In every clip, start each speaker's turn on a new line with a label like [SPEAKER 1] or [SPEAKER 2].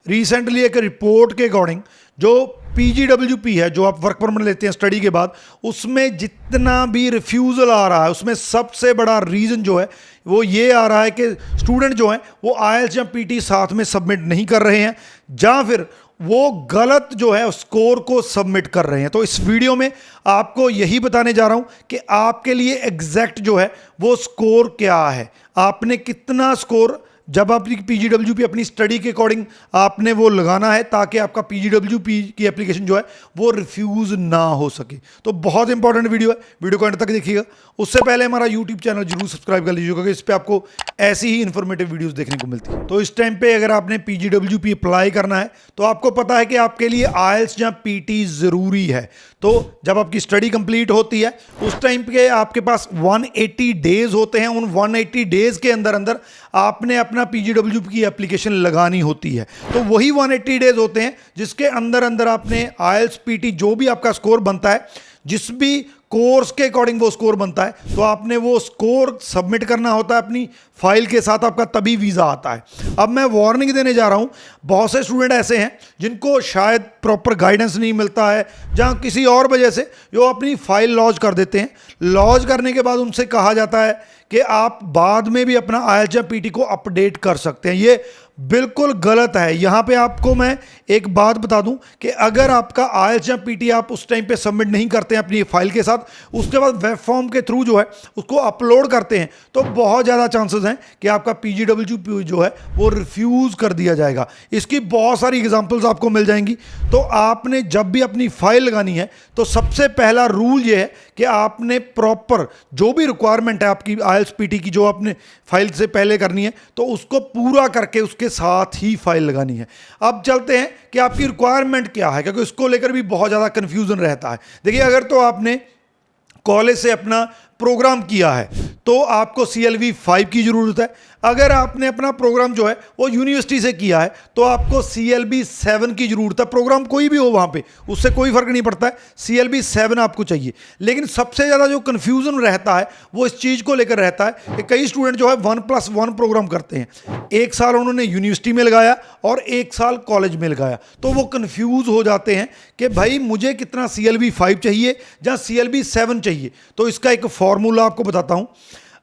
[SPEAKER 1] Recently एक report के according जो PGWP है, जो आप वर्क परमिट लेते हैं स्टडी के बाद, उसमें जितना भी रिफ्यूज़ल आ रहा है उसमें सबसे बड़ा रीज़न जो है वो ये आ रहा है कि स्टूडेंट जो हैं वो IELTS या PT साथ में सबमिट नहीं कर रहे हैं, या फिर वो गलत जो है स्कोर को सबमिट कर रहे हैं। तो इस वीडियो में आपको यही बताने जा रहा हूं कि आपके लिए एग्जैक्ट जो है वो स्कोर क्या है, आपने कितना स्कोर जब आपकी PGWP अपनी स्टडी के अकॉर्डिंग आपने वो लगाना है, ताकि आपका PGWP की एप्लीकेशन जो है वो रिफ्यूज़ ना हो सके। तो बहुत इंपॉर्टेंट वीडियो है, वीडियो को एंड तक देखिएगा। उससे पहले हमारा यूट्यूब चैनल जरूर सब्सक्राइब कर लीजिएगा, क्योंकि इस पर आपको ऐसी ही इन्फॉर्मेटिव वीडियोस देखने को मिलती है। तो इस टाइम पे अगर आपने PGWP अप्लाई करना है तो आपको पता है कि आपके लिए IELTS या PT ज़रूरी है। तो जब आपकी स्टडी कंप्लीट होती है उस टाइम पे आपके पास 180 डेज होते हैं। उन 180 डेज के अंदर अंदर आपने अपना PGWP की एप्लीकेशन लगानी होती है। तो वही 180 डेज होते हैं जिसके अंदर अंदर आपने IELTS PT जो भी आपका स्कोर बनता है, जिस भी कोर्स के अकॉर्डिंग वो स्कोर बनता है, तो आपने वो स्कोर सबमिट करना होता है अपनी फाइल के साथ, आपका तभी वीज़ा आता है। अब मैं वार्निंग देने जा रहा हूँ, बहुत से स्टूडेंट ऐसे हैं जिनको शायद प्रॉपर गाइडेंस नहीं मिलता है, जहाँ किसी और वजह से जो अपनी फाइल लॉन्च कर देते हैं। लॉन्च करने के बाद उनसे कहा जाता है कि आप बाद में भी अपना IELTS या PT को अपडेट कर सकते हैं। ये बिल्कुल गलत है। यहाँ पे आपको मैं एक बात बता दूं कि अगर आपका IELTS या PT आप उस टाइम पे सबमिट नहीं करते हैं अपनी फाइल के साथ, उसके बाद वेब फॉर्म के थ्रू जो है उसको अपलोड करते हैं, तो बहुत ज़्यादा चांसेस हैं कि आपका PGWP जो है वो रिफ्यूज़ कर दिया जाएगा। इसकी बहुत सारी एग्जांपल्स आपको मिल जाएंगी। तो आपने जब भी अपनी फाइल लगानी है तो सबसे पहला रूल ये है कि आपने प्रॉपर जो भी रिक्वायरमेंट है आपकी IELTS PT की जो आपने फाइल से पहले करनी है, तो उसको पूरा करके उसके साथ ही फाइल लगानी है। अब चलते हैं कि आपकी रिक्वायरमेंट क्या है, क्योंकि उसको लेकर भी बहुत ज़्यादा कन्फ्यूज़न रहता है। देखिए, अगर तो आपने कॉलेज से अपना प्रोग्राम किया है तो आपको CLB 5 की ज़रूरत है। अगर आपने अपना प्रोग्राम जो है वो यूनिवर्सिटी से किया है तो आपको CLB 7 की ज़रूरत है। प्रोग्राम कोई भी हो वहाँ पे, उससे कोई फ़र्क नहीं पड़ता है, CLB 7 आपको चाहिए। लेकिन सबसे ज़्यादा जो कन्फ्यूज़न रहता है वो इस चीज़ को लेकर रहता है कि कई स्टूडेंट जो है 1+1 प्रोग्राम करते हैं। एक साल उन्होंने यूनिवर्सिटी में लगाया और एक साल कॉलेज में लगाया, तो वो कन्फ्यूज़ हो जाते हैं कि भाई मुझे कितना CLB 5 चाहिए या CLB 7 चाहिए। तो इसका एक फॉर्मूला आपको बताता हूँ।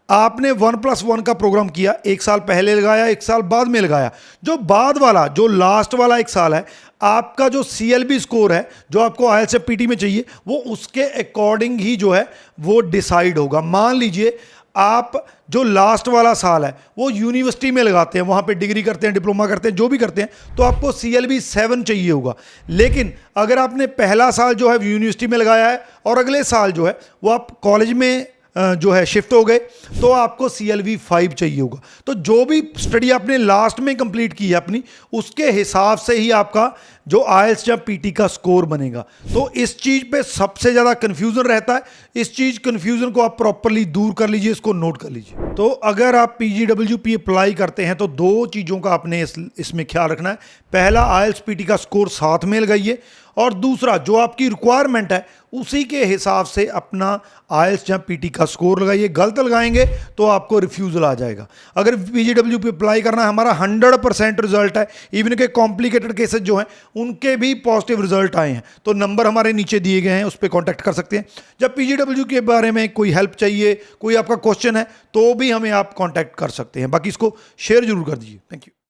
[SPEAKER 1] आपने 1+1 का प्रोग्राम किया, एक साल पहले लगाया, एक साल बाद में लगाया। जो बाद वाला, जो लास्ट वाला एक साल है, आपका जो CLB स्कोर है जो आपको IELTS या PT में चाहिए, वो उसके अकॉर्डिंग ही जो है वो डिसाइड होगा। मान लीजिए आप जो लास्ट वाला साल है वो यूनिवर्सिटी में लगाते हैं, वहाँ पे डिग्री करते हैं, डिप्लोमा करते हैं, जो भी करते हैं, तो आपको CLB 7 चाहिए होगा। लेकिन अगर आपने पहला साल जो है यूनिवर्सिटी में लगाया है और अगले साल जो है वो आप कॉलेज में जो है शिफ्ट हो गए, तो आपको CLB 5 चाहिए होगा। तो जो भी स्टडी आपने लास्ट में कंप्लीट की है अपनी, उसके हिसाब से ही आपका जो IELTS या PT का स्कोर बनेगा। तो इस चीज़ पे सबसे ज़्यादा कन्फ्यूज़न रहता है। इस चीज़ कन्फ्यूज़न को आप प्रॉपरली दूर कर लीजिए, इसको नोट कर लीजिए। तो अगर आप PGWP अप्लाई करते हैं तो दो चीज़ों का आपने इसमें ख्याल रखना है। पहला, IELTS PT का स्कोर साथ में लगाइए, और दूसरा जो आपकी रिक्वायरमेंट है उसी के हिसाब से अपना IELTS या PT का स्कोर लगाइए। गलत लगाएंगे तो आपको रिफ्यूज़ल आ जाएगा। अगर PGWP अप्लाई करना है, हमारा 100% रिजल्ट है। इवन के कॉम्प्लिकेटेड केसेस जो हैं उनके भी पॉजिटिव रिजल्ट आए हैं। तो नंबर हमारे नीचे दिए गए हैं, उस पर कॉन्टैक्ट कर सकते हैं। जब PGWP के बारे में कोई हेल्प चाहिए, कोई आपका क्वेश्चन है, तो भी हमें आप कॉन्टैक्ट कर सकते हैं। बाकी इसको शेयर जरूर कर दीजिए। Thank you.